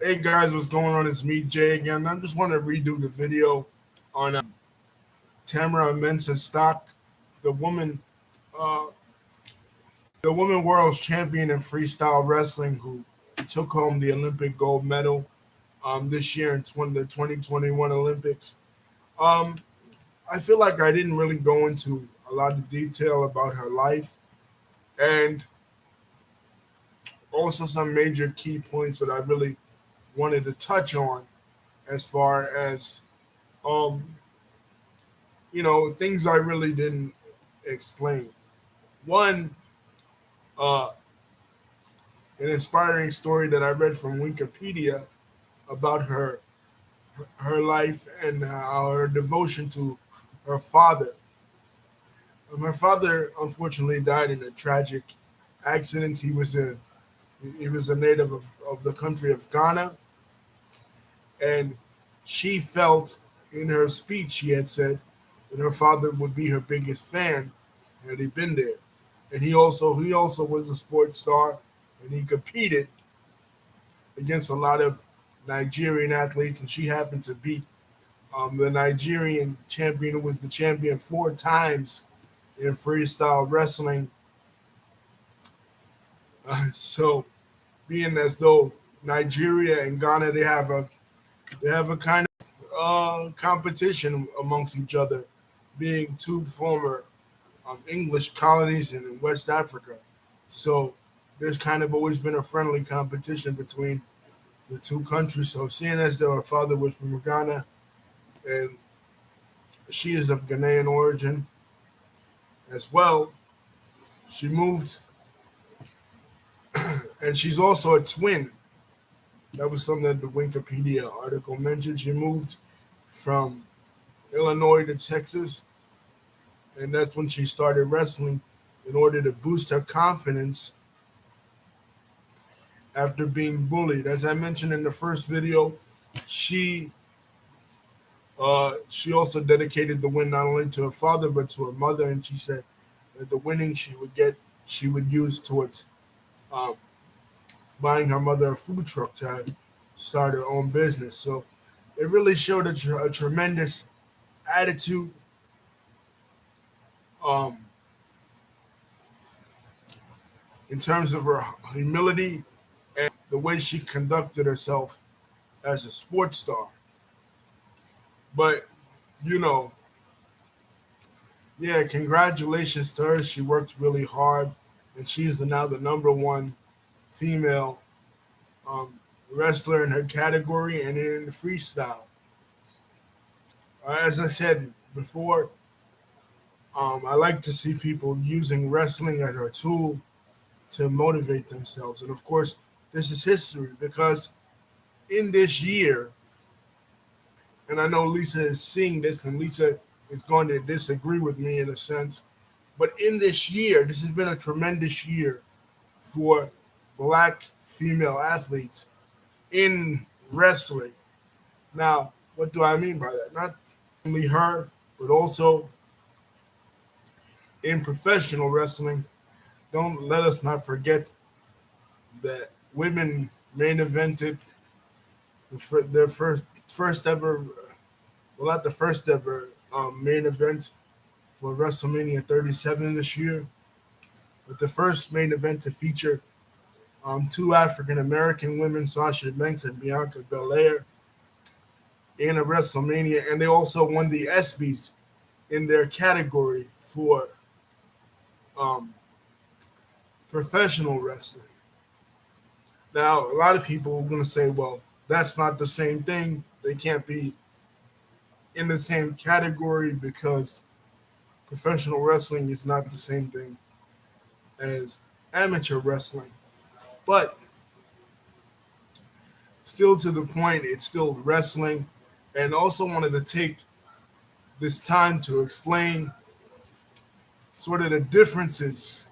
Hey guys, what's going on? It's me, Jay again. I just want to redo the video on Tamyra Mensah-Stock, the woman, uh, the woman world champion in freestyle wrestling, who took home the Olympic gold medal this year in the 2021 Olympics. Um, I feel like I didn't really go into a lot of detail about her life and also some major key points that I really wanted to touch on as far as um, things I really didn't explain. One, uh, an inspiring story that I read from Wikipedia about her life and her devotion to her father. Her father unfortunately died in a tragic accident. He was a native of the country of Ghana, and she felt in her speech she had said that her father would be her biggest fan had he been there. And he also was a sports star, and he competed against a lot of Nigerian athletes, and she happened to beat the Nigerian champion, who was the champion 4 times in freestyle wrestling. So, being as though Nigeria and Ghana, they have a kind of competition amongst each other, being two former English colonies in West Africa. So there's kind of always been a friendly competition between the two countries. So seeing as though her father was from Ghana and she is of Ghanaian origin as well, she moved, and she's also a twin. That was something that the Wikipedia article mentioned. She moved from Illinois to Texas, and that's when she started wrestling in order to boost her confidence after being bullied. As I mentioned in the first video, she she also dedicated the win not only to her father but to her mother, and she said that the winning she would get, she would use towards um, buying her mother a food truck to start her own business. So it really showed a tremendous attitude, um, in terms of her humility and the way she conducted herself as a sports star. But you know, yeah, congratulations to her. She worked really hard, and she's now the number one female um, wrestler in her category and in freestyle. As I said before, I like to see people using wrestling as a tool to motivate themselves. And of course, this is history because in this year, and I know Lisa is seeing this, and Lisa is going to disagree with me in a sense, but in this year, this has been a tremendous year for black female athletes in wrestling. Now, what do I mean by that? Not only her, but also in professional wrestling. Don't let us not forget that women main evented their first ever, well, not the first ever main event for WrestleMania 37 this year, but the first main event to feature two African American women, Sasha Banks and Bianca Belair, in a WrestleMania, and they also won the ESPYS in their category for um, professional wrestling. Now, a lot of people are going to say, well, that's not the same thing. They can't be in the same category because professional wrestling is not the same thing as amateur wrestling. But still, to the point, it's still wrestling. And also wanted to take this time to explain sort of the differences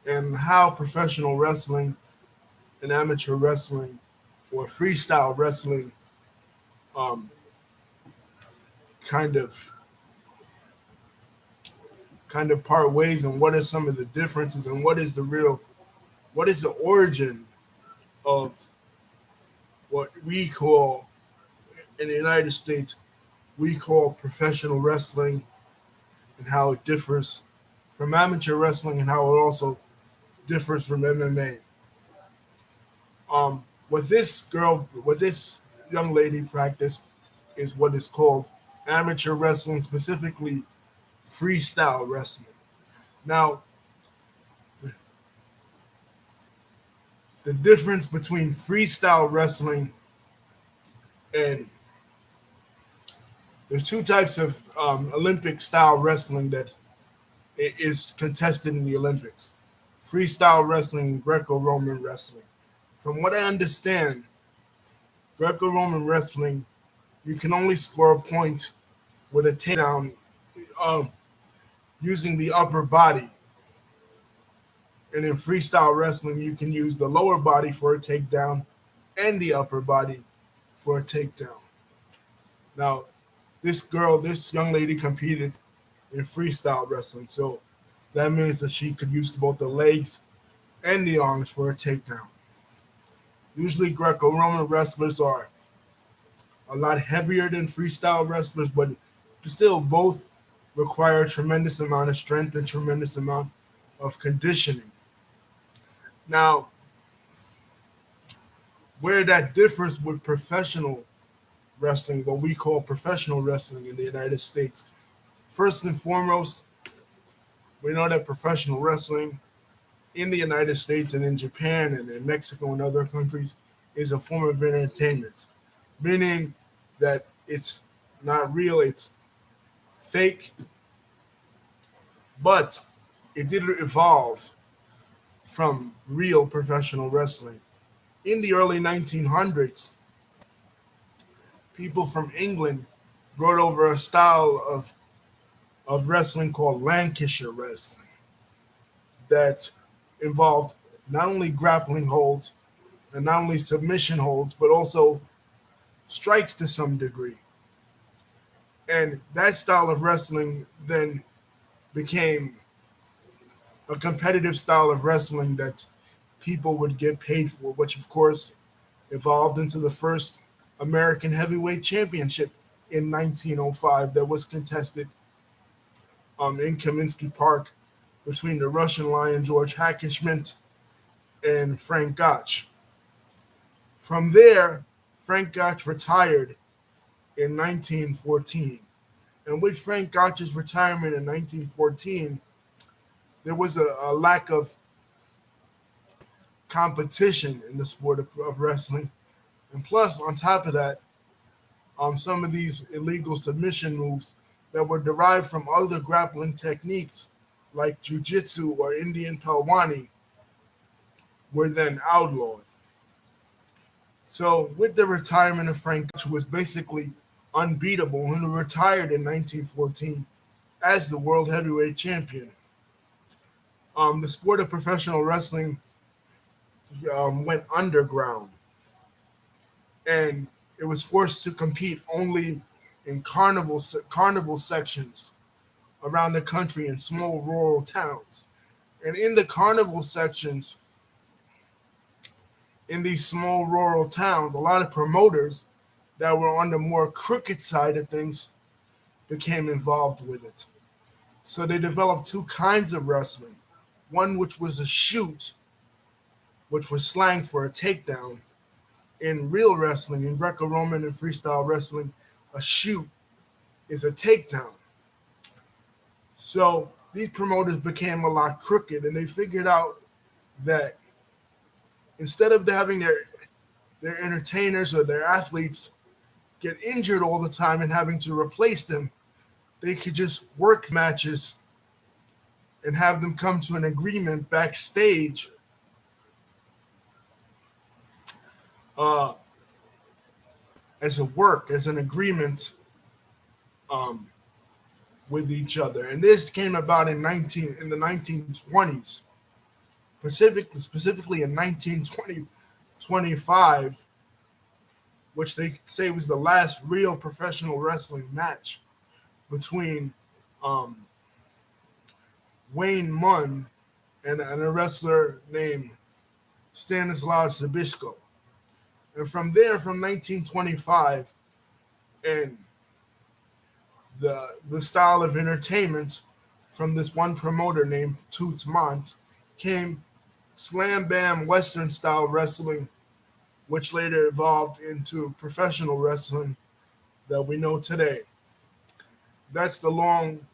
in how professional wrestling and amateur wrestling or freestyle wrestling um, kind of part ways, and what are some of the differences, and what is the origin of what we call in the United States, we call professional wrestling and how it differs from amateur wrestling and how it also differs from MMA. What this young lady practiced is what is called amateur wrestling, specifically freestyle wrestling. Now, the difference between freestyle wrestling and there's two types of Olympic style wrestling that is contested in the Olympics: freestyle wrestling and Greco-Roman wrestling. From what I understand, Greco-Roman wrestling, you can only score a point with a takedown um, using the upper body. And in freestyle wrestling, you can use the lower body for a takedown and the upper body for a takedown. Now, this young lady competed in freestyle wrestling, so that means that she could use both the legs and the arms for a takedown. Usually, Greco-Roman wrestlers are a lot heavier than freestyle wrestlers, but still both require a tremendous amount of strength and tremendous amount of conditioning. Now, where that differs with professional wrestling, what we call professional wrestling in the United States, first and foremost, we know that professional wrestling in the United States and in Japan and in Mexico and other countries is a form of entertainment, meaning that it's not real, it's fake, but it did evolve from real professional wrestling. In the early 1900s, people from England brought over a style of wrestling called Lancashire wrestling that involved not only grappling holds and not only submission holds, but also strikes to some degree. And that style of wrestling then became a competitive style of wrestling that people would get paid for, which of course evolved into the first American Heavyweight Championship in 1905 that was contested in Kaminsky Park between the Russian Lion George Hackenschmidt and Frank Gotch. From there, Frank Gotch retired in 1914. And with Frank Gotch's retirement in 1914, there was a lack of competition in the sport of wrestling. And plus, on top of that, some of these illegal submission moves that were derived from other grappling techniques like jiu-jitsu or Indian Pelwani were then outlawed. So with the retirement of Frank, who was basically unbeatable and who retired in 1914 as the world heavyweight champion, the sport of professional wrestling went underground, and it was forced to compete only in carnival sections around the country in small rural towns. And in the carnival sections, in these small rural towns, a lot of promoters that were on the more crooked side of things became involved with it. So they developed two kinds of wrestling. One which was a shoot, which was slang for a takedown. In real wrestling, in Greco-Roman and freestyle wrestling, a shoot is a takedown. So these promoters became a lot crooked, and they figured out that instead of having their entertainers or their athletes get injured all the time and having to replace them, they could just work matches and have them come to an agreement backstage uh, as an agreement um, with each other. And this came about in the 1920s, specifically in 1925, which they say was the last real professional wrestling match between um, Wayne Munn and a wrestler named Stanislav Zbyszko. And from there, from 1925, and the style of entertainment from this one promoter named Toots Mont came slam bam Western style wrestling, which later evolved into professional wrestling that we know today. That's the long,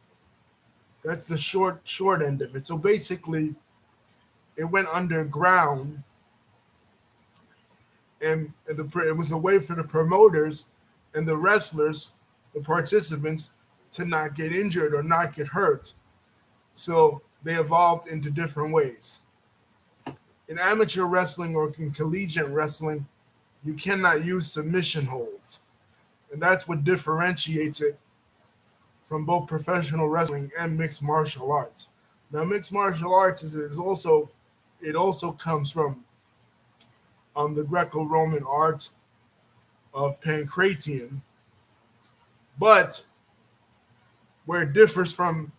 that's the short end of it. So basically, it went underground, and it was a way for the promoters and the wrestlers, the participants, to not get injured or not get hurt. So they evolved into different ways. In amateur wrestling or in collegiate wrestling, you cannot use submission holds. And that's what differentiates it from both professional wrestling and mixed martial arts. Now, mixed martial arts is also, it also comes from the Greco-Roman art of pancration, but where it differs from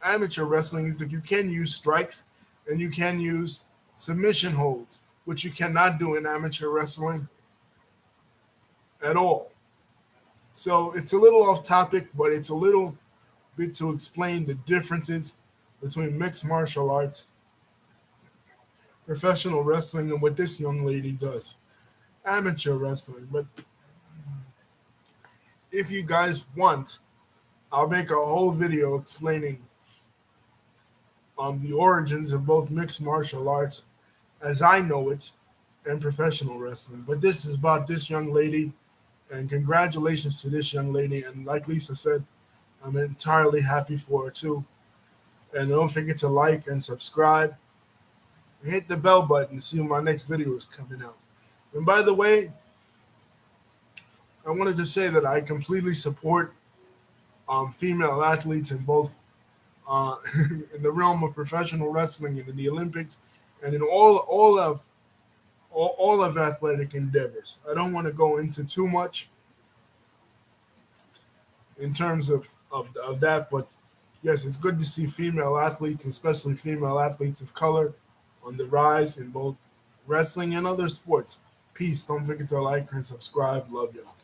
amateur wrestling is that you can use strikes and you can use submission holds, which you cannot do in amateur wrestling at all. So it's a little off topic, but it's a little bit to explain the differences between mixed martial arts, professional wrestling, and what this young lady does, amateur wrestling. But if you guys want, I'll make a whole video explaining the origins of both mixed martial arts as I know it and professional wrestling. But this is about this young lady, and congratulations to this young lady. And like Lisa said, I'm entirely happy for her too. And don't forget to like and subscribe. And hit the bell button to see when my next video is coming out. And by the way, I wanted to say that I completely support female athletes in both uh, in the realm of professional wrestling and in the Olympics and in all of athletic endeavors. I don't want to go into too much in terms of that, but yes, it's good to see female athletes, especially female athletes of color, on the rise in both wrestling and other sports. Peace. Don't forget to like and subscribe. Love y'all.